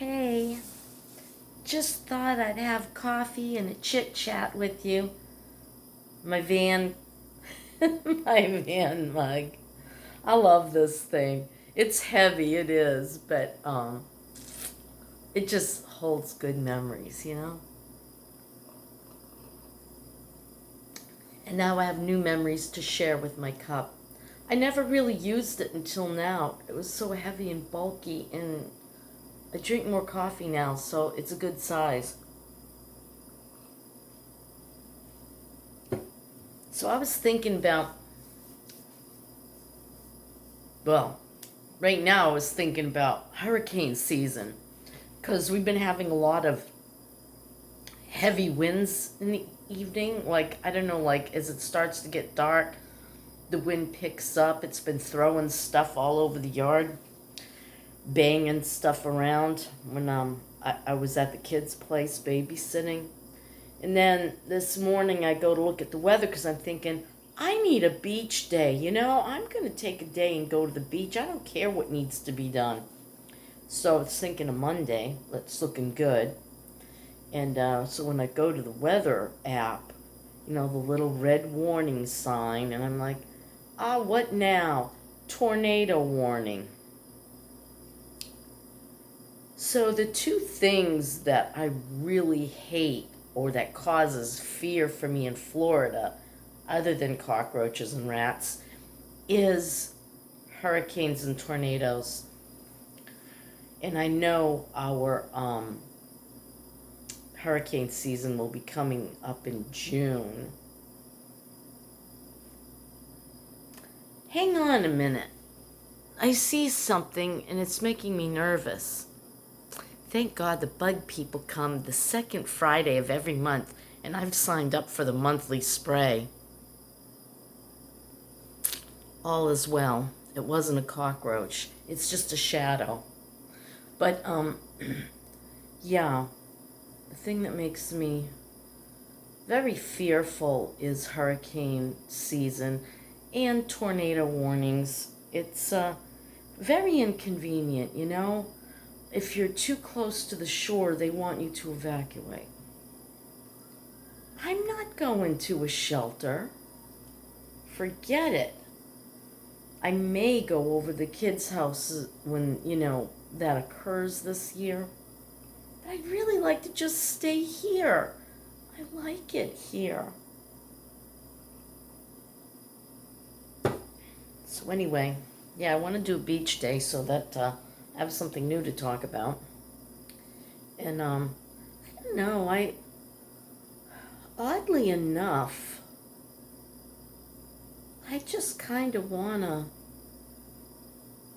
Hey, just thought I'd have coffee and a chit chat with you. My van, my van mug. I love this thing. It's heavy, it is, but it just holds good memories. And now I have new memories to share with my cup. I never really used it until now. It was so heavy and bulky, and I drink more coffee now, so it's a good size. So I was thinking about, well, right now I was thinking about hurricane season because we've been having a lot of heavy winds in the evening. Like, I don't know, like as it starts to get dark, the wind picks up. It's been throwing stuff all over the yard, banging stuff around when I was at the kids' place babysitting. And then this morning I go to look at the weather because I'm thinking, I need a beach day. I'm going to take a day and go to the beach. I don't care what needs to be done. So I was thinking of Monday. That's looking good. And so when I go to the weather app, the little red warning sign, and I'm like, what now? Tornado warning. So the two things that I really hate or that causes fear for me in Florida, other than cockroaches and rats, is hurricanes and tornadoes. And I know our hurricane season will be coming up in June. Hang on a minute. I see something and it's making me nervous. Thank God the bug people come the second Friday of every month, and I've signed up for the monthly spray. All is well. It wasn't a cockroach. It's just a shadow. But, yeah, the thing that makes me very fearful is hurricane season and tornado warnings. It's very inconvenient, If you're too close to the shore, they want you to evacuate. I'm not going to a shelter. Forget it. I may go over the kids' house when, that occurs this year. But I'd really like to just stay here. I like it here. So anyway, yeah, I want to do a beach day so that I have something new to talk about. And I don't know, oddly enough, I just kind of want to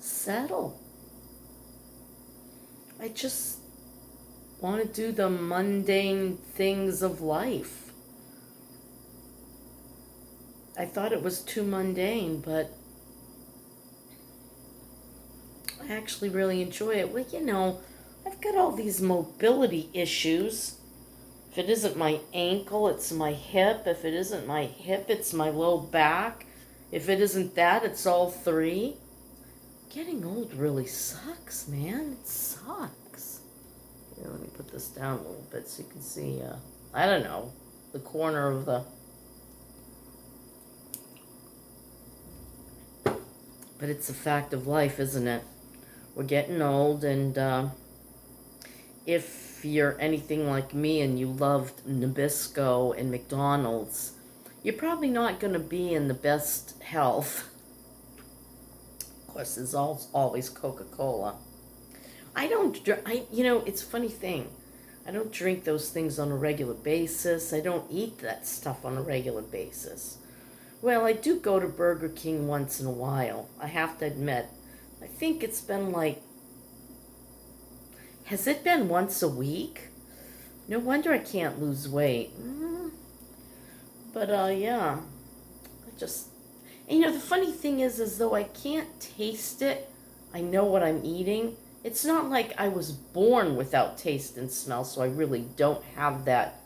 settle. I just want to do the mundane things of life. I thought it was too mundane, but I actually really enjoy it. Well, I've got all these mobility issues. If it isn't my ankle, it's my hip. If it isn't my hip, it's my low back. If it isn't that, it's all three. Getting old really sucks, man. It sucks. Here, let me put this down a little bit so you can see, I don't know, the corner of the... But it's a fact of life, isn't it? We're getting old, and if you're anything like me and you loved Nabisco and McDonald's, you're probably not going to be in the best health. Of course, there's always Coca-Cola. It's a funny thing. I don't drink those things on a regular basis. I don't eat that stuff on a regular basis. Well, I do go to Burger King once in a while. I have to admit. I think it's been has it been once a week? No wonder I can't lose weight. But, yeah. The funny thing is though I can't taste it, I know what I'm eating. It's not like I was born without taste and smell, so I really don't have that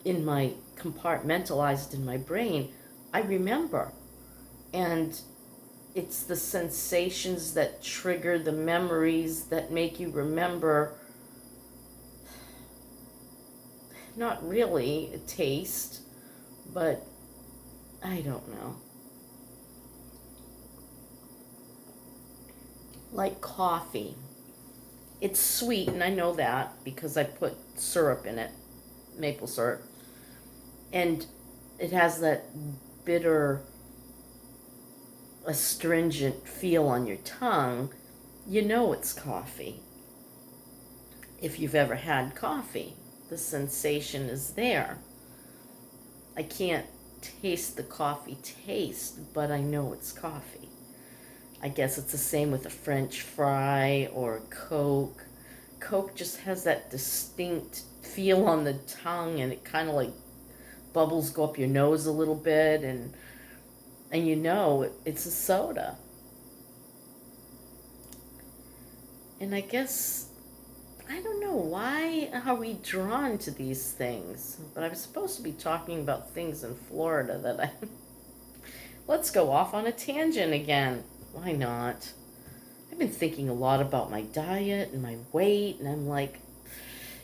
compartmentalized in my brain. I remember. And it's the sensations that trigger the memories that make you remember not really a taste, but I don't know. Like coffee. It's sweet, and I know that because I put syrup in it, maple syrup. And it has that bitter, astringent feel on your tongue. You know it's coffee. If you've ever had coffee, the sensation is there. I can't taste the coffee taste, but I know it's coffee. I guess it's the same with a French fry or a Coke. Coke just has that distinct feel on the tongue, and it kind of like bubbles go up your nose a little bit, and you know it's a soda. And I guess, I don't know, why are we drawn to these things? But I'm supposed to be talking about things in Florida that I... Let's go off on a tangent again. Why not? I've been thinking a lot about my diet and my weight, and I'm like,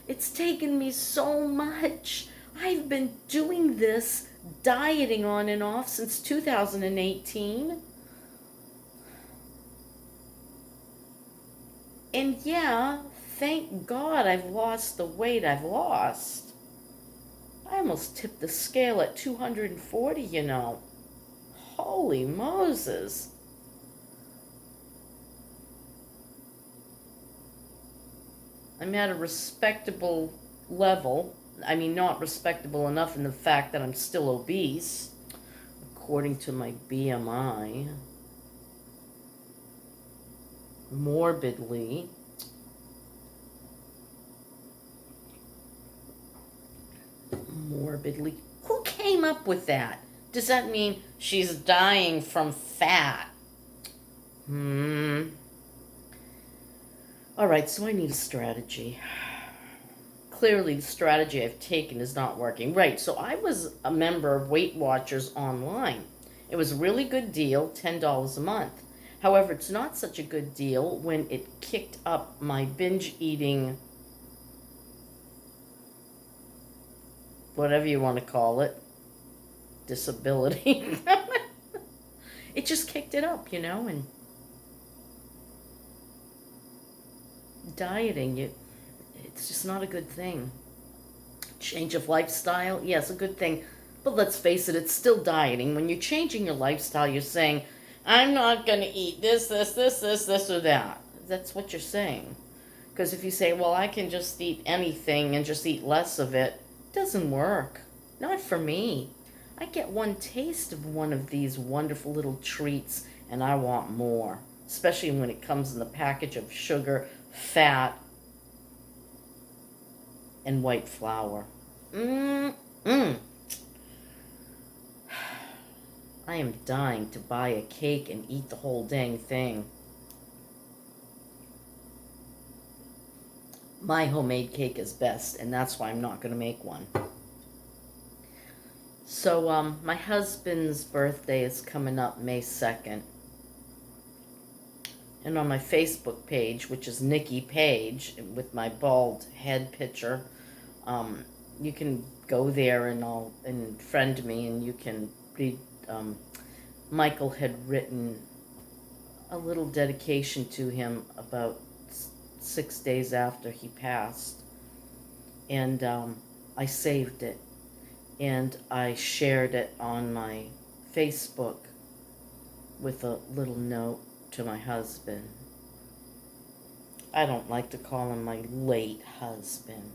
it's taken me so much. I've been doing this dieting on and off since 2018. And yeah, thank God I've lost the weight I've lost. I almost tipped the scale at 240, you know. Holy Moses. I'm at a respectable level. I mean, not respectable enough in the fact that I'm still obese, according to my BMI. Morbidly. Who came up with that? Does that mean she's dying from fat? Alright, so I need a strategy. Clearly the strategy I've taken is not working. Right, so I was a member of Weight Watchers online. It was a really good deal, $10 a month. However, it's not such a good deal when it kicked up my binge eating, whatever you want to call it, disability. It just kicked it up, you know, and dieting, it's just not a good thing. Change of lifestyle, yes, a good thing. But let's face it, it's still dieting. When you're changing your lifestyle, you're saying, I'm not going to eat this, or that. That's what you're saying. Because if you say, well, I can just eat anything and just eat less of it, it doesn't work. Not for me. I get one taste of one of these wonderful little treats, and I want more. Especially when it comes in the package of sugar, fat, and white flour. I am dying to buy a cake and eat the whole dang thing. My homemade cake is best, and that's why I'm not going to make one. So, my husband's birthday is coming up May 2nd. And on my Facebook page, which is nkkpg, with my bald head picture, you can go there and friend me, and you can read. Michael had written a little dedication to him about 6 days after he passed, and I saved it, and I shared it on my Facebook with a little note to my husband. I don't like to call him my late husband.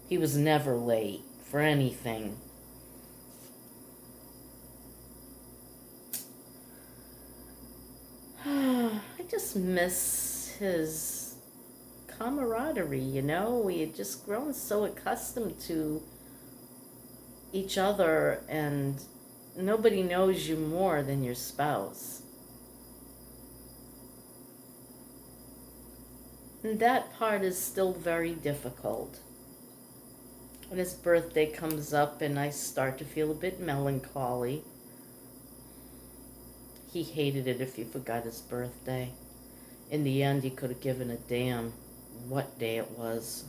He was never late for anything. I just miss his camaraderie, you know? We had just grown so accustomed to each other, and nobody knows you more than your spouse. And that part is still very difficult. When his birthday comes up and I start to feel a bit melancholy, he hated it if you forgot his birthday. In the end, he could have given a damn what day it was.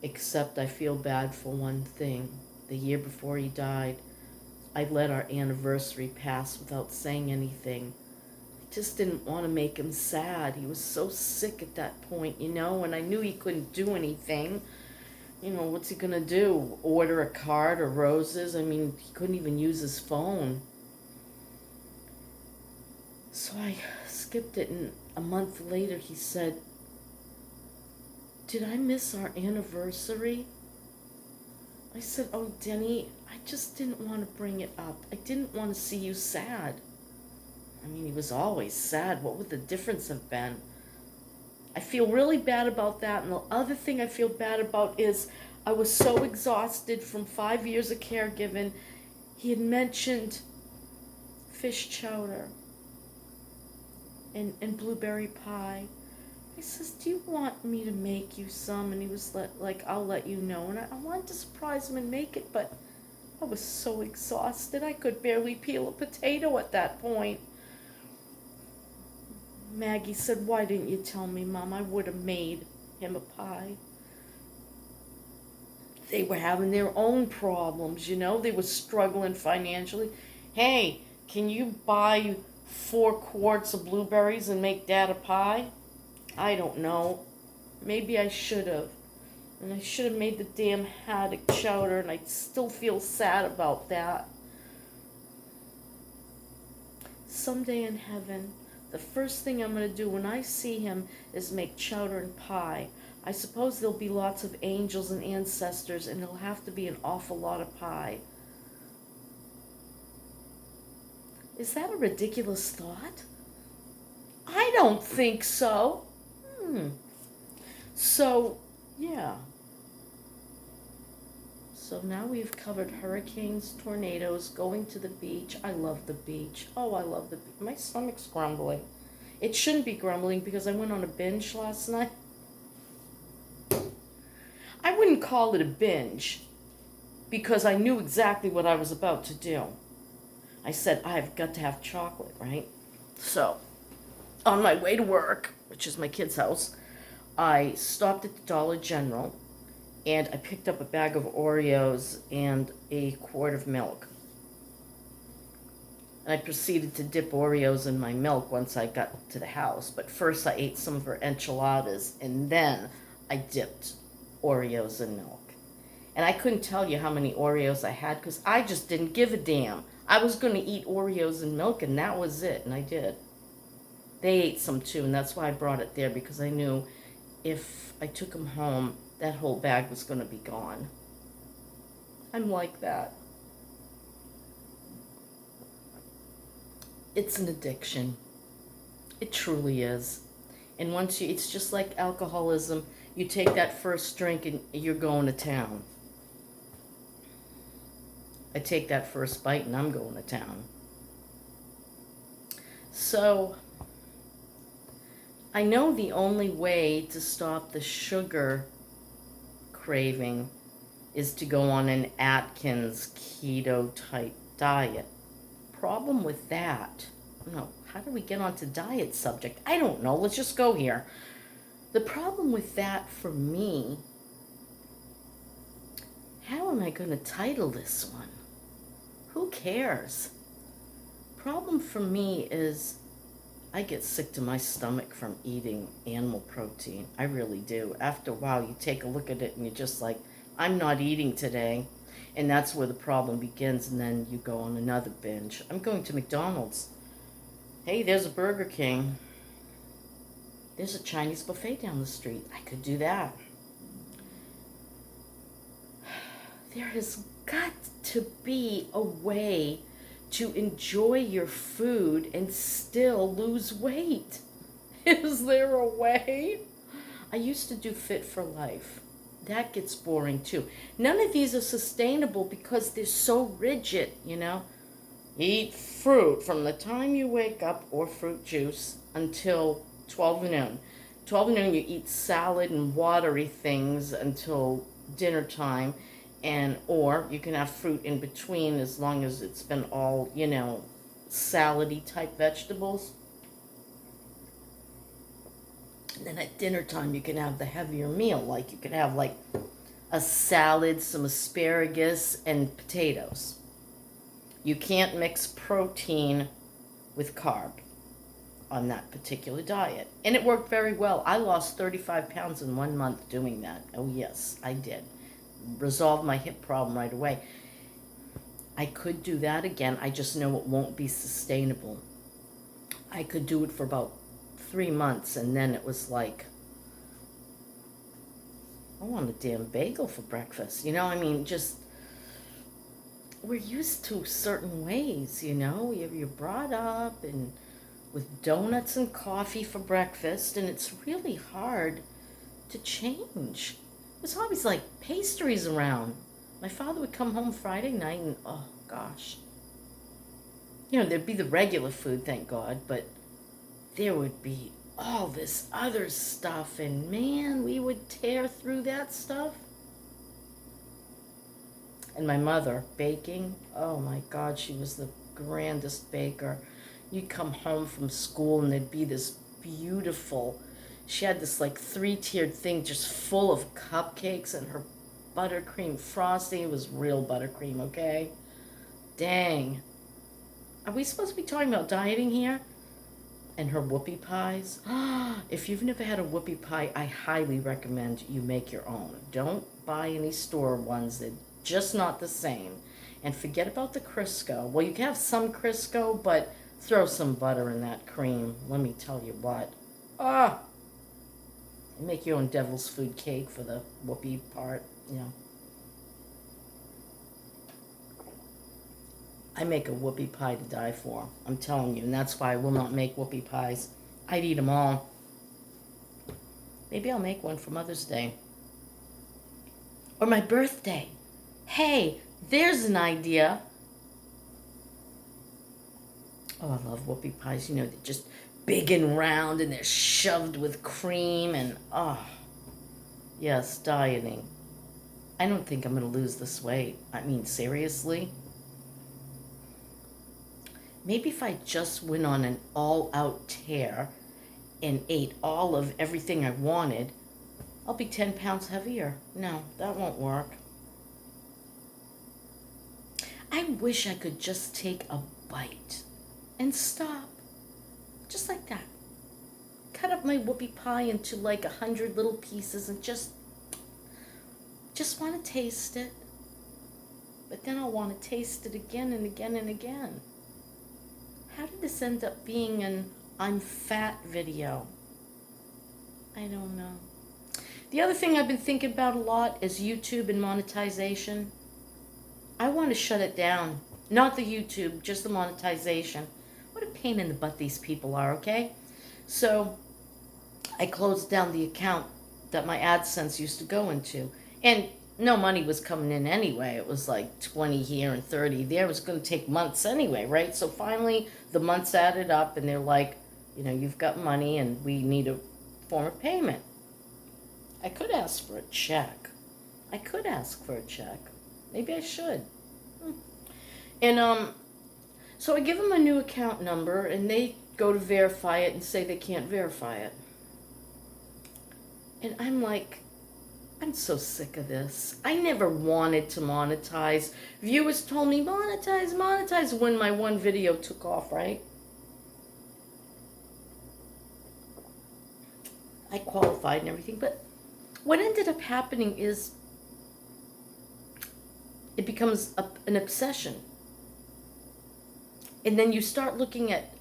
Except I feel bad for one thing. The year before he died, I let our anniversary pass without saying anything. I just didn't want to make him sad. He was so sick at that point, and I knew he couldn't do anything. What's he gonna do? Order a card or roses? I mean, he couldn't even use his phone. So I skipped it, and a month later he said, "Did I miss our anniversary?" I said, "Oh, Denny, I just didn't want to bring it up. I didn't want to see you sad." I mean, he was always sad. What would the difference have been? I feel really bad about that. And the other thing I feel bad about is I was so exhausted from 5 years of caregiving. He had mentioned fish chowder and blueberry pie. I says, "Do you want me to make you some?" And he was like, "I'll let you know." And I wanted to surprise him and make it, but I was so exhausted. I could barely peel a potato at that point. Maggie said, "Why didn't you tell me, Mom? I would have made him a pie." They were having their own problems, They were struggling financially. "Hey, can you buy 4 quarts of blueberries and make Dad a pie?" I don't know. Maybe I should have. And I should have made the damn haddock chowder, and I still feel sad about that. Someday in heaven, the first thing I'm going to do when I see him is make chowder and pie. I suppose there'll be lots of angels and ancestors, and it'll have to be an awful lot of pie. Is that a ridiculous thought? I don't think so. So, yeah. So now we've covered hurricanes, tornadoes, going to the beach. I love the beach. Oh, I love the beach. My stomach's grumbling. It shouldn't be grumbling because I went on a binge last night. I wouldn't call it a binge because I knew exactly what I was about to do. I said, I've got to have chocolate, right? So, on my way to work, which is my kid's house, I stopped at the Dollar General and I picked up a bag of Oreos and a quart of milk. And I proceeded to dip Oreos in my milk once I got to the house. But first I ate some of her enchiladas and then I dipped Oreos in milk. And I couldn't tell you how many Oreos I had because I just didn't give a damn. I was going to eat Oreos and milk and that was it, and I did. They ate some too, and that's why I brought it there, because I knew if I took them home, that whole bag was going to be gone. I'm like that. It's an addiction. It truly is. And once it's just like alcoholism. You take that first drink and you're going to town. I take that first bite and I'm going to town. So, I know the only way to stop the sugar craving is to go on an Atkins keto type diet. Problem with that, how do we get onto diet subject? I don't know, let's just go here. The problem with that for me, how am I going to title this one? Who cares? Problem for me is I get sick to my stomach from eating animal protein. I really do. After a while, you take a look at it and you're just like, I'm not eating today. And that's where the problem begins, and then you go on another binge. I'm going to McDonald's. Hey, there's a Burger King. There's a Chinese buffet down the street. I could do that. There has got to be a way to enjoy your food and still lose weight. Is there a way? I used to do Fit for Life. That gets boring too. None of these are sustainable because they're so rigid, Eat fruit from the time you wake up, or fruit juice, until 12 noon. 12 noon you eat salad and watery things until dinner time, or you can have fruit in between as long as it's been all, salady type vegetables. And then at dinner time, you can have the heavier meal. Like you could have like a salad, some asparagus, and potatoes. You can't mix protein with carb on that particular diet. And it worked very well. I lost 35 pounds in 1 month doing that. Oh yes, I did. Resolved my hip problem right away. I could do that again. I just know it won't be sustainable. I could do it for about 3 months, and then it was like, I want a damn bagel for breakfast. You know, I mean, just, we're used to certain ways, you know. You're brought up and with donuts and coffee for breakfast, and it's really hard to change. There's always like pastries around. My father would come home Friday night and, oh gosh. You know, there'd be the regular food, thank God, but there would be all this other stuff, and man, we would tear through that stuff. And my mother, baking, oh my God, she was the grandest baker. You'd come home from school and there'd be this beautiful, she had this like 3-tiered thing just full of cupcakes, and her buttercream frosting. It was real buttercream, okay? Dang. Are we supposed to be talking about dieting here? And her whoopie pies. If you've never had a whoopie pie, I highly recommend you make your own. Don't buy any store ones. They're just not the same. And forget about the Crisco. Well, you can have some Crisco, but throw some butter in that cream. Let me tell you what. Make your own devil's food cake for the whoopie part, you know. I make a whoopie pie to die for. I'm telling you, and that's why I will not make whoopie pies. I'd eat them all. Maybe I'll make one for Mother's Day. Or my birthday. Hey, there's an idea. Oh, I love whoopie pies. You know, they're just big and round, and they're shoved with cream, and yes, dieting. I don't think I'm going to lose this weight. I mean, seriously? Maybe if I just went on an all-out tear and ate all of everything I wanted, I'll be 10 pounds heavier. No, that won't work. I wish I could just take a bite and stop. Just like that. Cut up my whoopie pie into like 100 little pieces and just want to taste it. But then I'll want to taste it again and again and again. How did this end up being an I'm fat video? I don't know. The other thing I've been thinking about a lot is YouTube and monetization. I want to shut it down. Not the YouTube, just the monetization. What a pain in the butt these people are, okay? So I closed down the account that my AdSense used to go into. And no money was coming in anyway. It was like 20 here and 30 there. It was going to take months anyway, right? So finally the months added up, and they're like, you know, you've got money and we need a form of payment. I could ask for a check. Maybe I should. And so I give them a new account number, and they go to verify it and say they can't verify it. And I'm like, I'm so sick of this. I never wanted to monetize. Viewers told me, monetize, when my one video took off, right? I qualified and everything, but what ended up happening is it becomes an obsession. And then you start looking at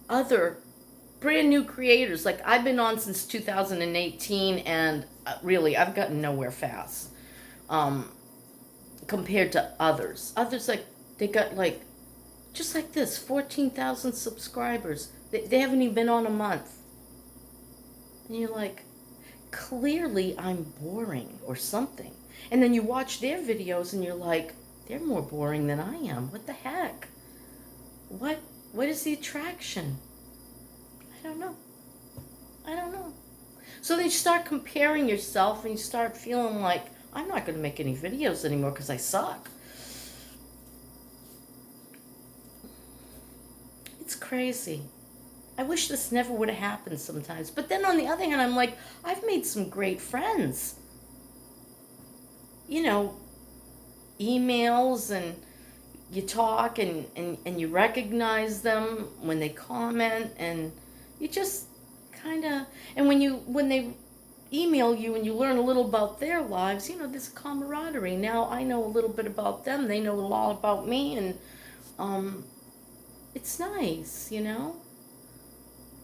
other brand new creators. Like, I've been on since 2018, and really, I've gotten nowhere fast compared to others. Others, like, they got, like, just like this, 14,000 subscribers. They haven't even been on a month. And you're like, clearly I'm boring or something. And then you watch their videos, and you're like, they're more boring than I am. What the heck? What is the attraction? I don't know. So then you start comparing yourself, and you start feeling like, I'm not going to make any videos anymore because I suck. crazy. I wish this never would have happened sometimes. But then on the other hand, I'm like, I've made some great friends. You know, emails, and you talk, and you recognize them when they comment, and you just kind of, and when they email you and you learn a little about their lives, there's camaraderie. Now I know a little bit about them, they know a lot about me, and it's nice,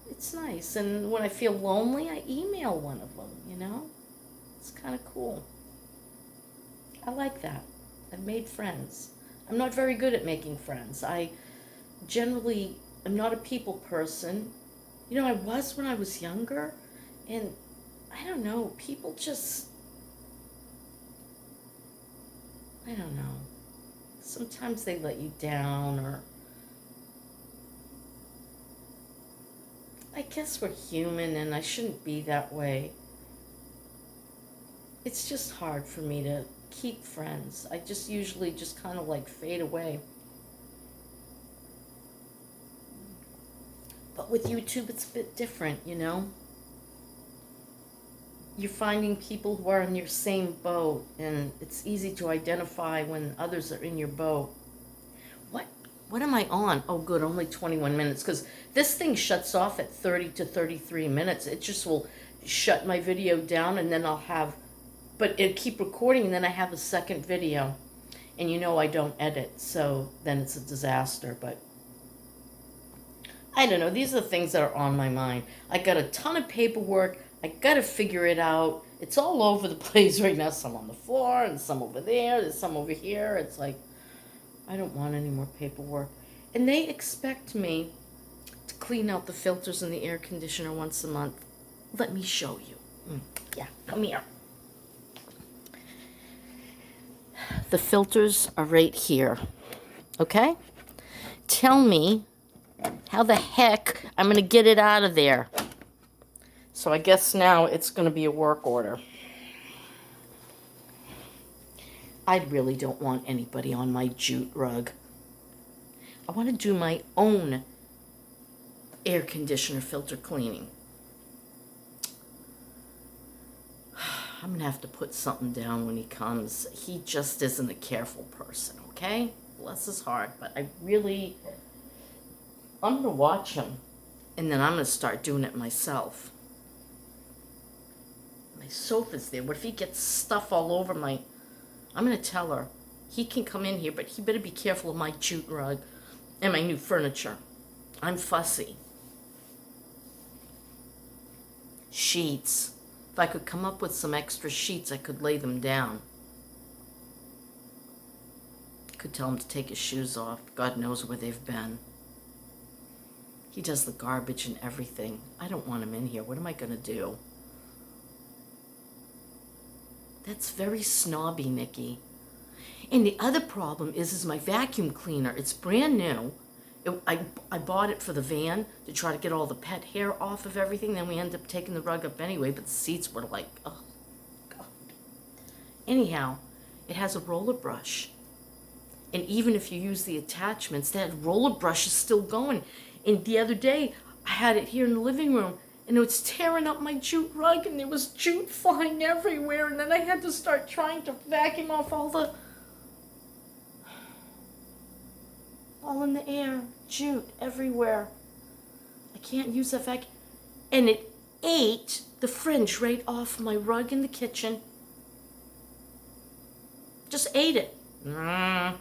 It's nice. And when I feel lonely, I email one of them, It's kind of cool. I like that. I've made friends. I'm not very good at making friends. I generally am not a people person. I was when I was younger, and I don't know, people just, I don't know. Sometimes they let you down, or I guess we're human and I shouldn't be that way. It's just hard for me to keep friends. I just usually just kind of like fade away. But with YouTube, it's a bit different, You're finding people who are in your same boat, and it's easy to identify when others are in your boat. What am I on? Oh, good, only 21 minutes, because this thing shuts off at 30 to 33 minutes. It just will shut my video down, and then but it'll keep recording, and then I have a second video. And I don't edit, so then it's a disaster, but I don't know. These are the things that are on my mind. I got a ton of paperwork. I got to figure it out. It's all over the place right now. Some on the floor and some over there. There's some over here. It's like, I don't want any more paperwork. And they expect me to clean out the filters in the air conditioner once a month. Let me show you. Yeah, come here. The filters are right here. Okay? Tell me how the heck I'm going to get it out of there. So I guess now it's going to be a work order. I really don't want anybody on my jute rug. I want to do my own air conditioner filter cleaning. I'm going to have to put something down when he comes. He just isn't a careful person, okay? Bless his heart. But I'm going to watch him, and then I'm going to start doing it myself. My sofa's there. What if he gets stuff all over my... I'm going to tell her. He can come in here, but he better be careful of my jute rug and my new furniture. I'm fussy. Sheets. If I could come up with some extra sheets, I could lay them down. I could tell him to take his shoes off. God knows where they've been. He does the garbage and everything. I don't want him in here. What am I going to do? That's very snobby, Nikki. And the other problem is my vacuum cleaner. It's brand new. I bought it for the van to try to get all the pet hair off of everything. Then we ended up taking the rug up anyway, but the seats were like, oh, God. Anyhow, it has a roller brush. And even if you use the attachments, that roller brush is still going. And the other day, I had it here in the living room, and it was tearing up my jute rug, and there was jute flying everywhere, and then I had to start trying to vacuum off all in the air, jute everywhere. I can't use that vacuum. And it ate the fringe right off my rug in the kitchen. Just ate it. I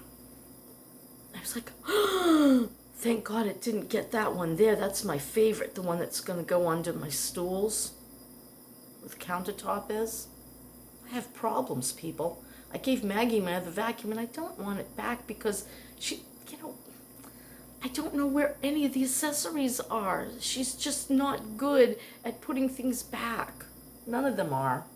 was like, oh, thank God it didn't get that one there. That's my favorite, the one that's going to go under my stools where the countertop is. I have problems, people. I gave Maggie my other vacuum, and I don't want it back because she, I don't know where any of the accessories are. She's just not good at putting things back. None of them are.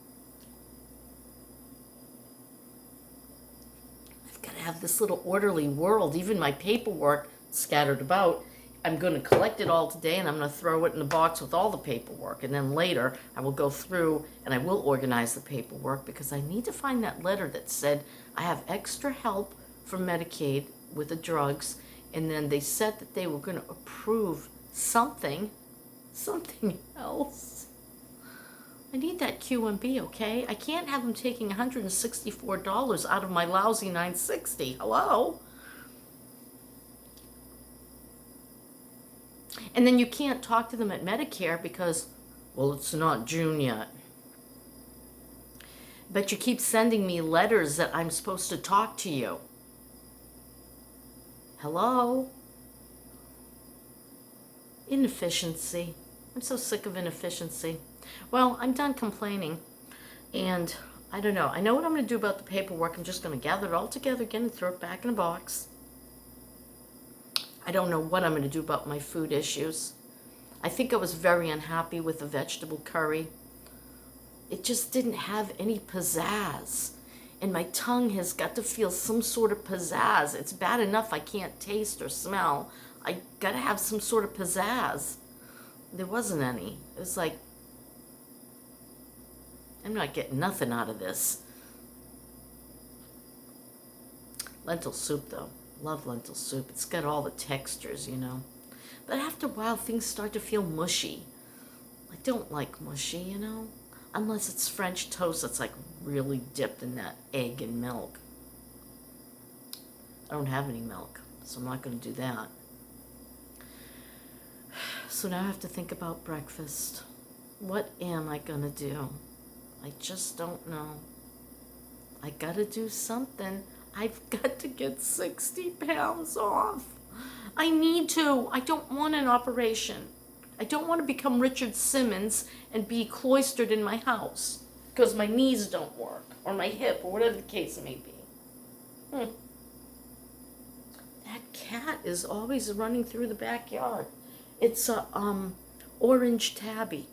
I've got to have this little orderly world. Even my paperwork scattered about. I'm going to collect it all today, and I'm going to throw it in a box with all the paperwork. And then later, I will go through and I will organize the paperwork because I need to find that letter that said I have extra help from Medicaid with the drugs, And then they said that they were going to approve something else. I need that QMB, okay? I can't have them taking $164 out of my lousy $960. Hello? And then you can't talk to them at Medicare because, well, it's not June yet. But you keep sending me letters that I'm supposed to talk to you. Hello? Inefficiency. I'm so sick of inefficiency. Well, I'm done complaining. And I don't know. I know what I'm going to do about the paperwork. I'm just going to gather it all together again and throw it back in a box. I don't know what I'm going to do about my food issues. I think I was very unhappy with the vegetable curry. It just didn't have any pizzazz. And my tongue has got to feel some sort of pizzazz. It's bad enough I can't taste or smell. I got to have some sort of pizzazz. There wasn't any. It was like, I'm not getting nothing out of this. Lentil soup, though. Love lentil soup. It's got all the textures, you know. But after a while, things start to feel mushy. I don't like mushy, you know. Unless it's French toast that's like really dipped in that egg and milk. I don't have any milk, so I'm not going to do that. So now I have to think about breakfast. What am I going to do? I just don't know. I got to do something. I've got to get 60 pounds off. I need to. I don't want an operation. I don't want to become Richard Simmons and be cloistered in my house because my knees don't work or my hip or whatever the case may be. That cat is always running through the backyard. It's a orange tabby.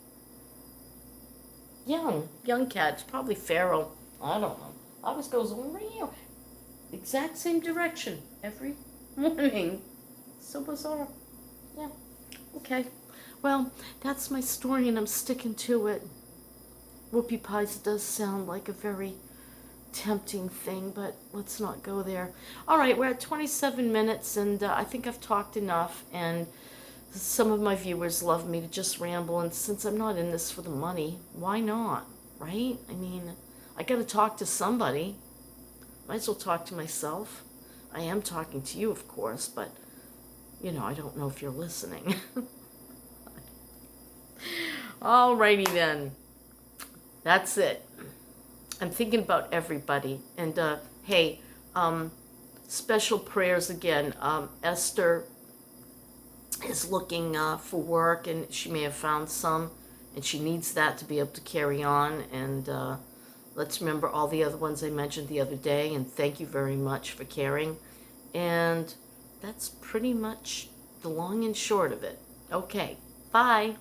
Young cat. It's probably feral. I don't know. Always goes around. Exact same direction every morning. So bizarre. Yeah. Okay. Well, that's my story and I'm sticking to it. Whoopie pies does sound like a very tempting thing, but let's not go there. All right, we're at 27 minutes and I think I've talked enough, and some of my viewers love me to just ramble, and since I'm not in this for the money, why not, right? I mean, I got to talk to somebody. Might as well talk to myself. I am talking to you, of course, but, you know, I don't know if you're listening. Alrighty then. That's it. I'm thinking about everybody. And, hey, special prayers again. Esther is looking for work, and she may have found some, and she needs that to be able to carry on. And let's remember all the other ones I mentioned the other day, and thank you very much for caring. And that's pretty much the long and short of it. Okay, bye.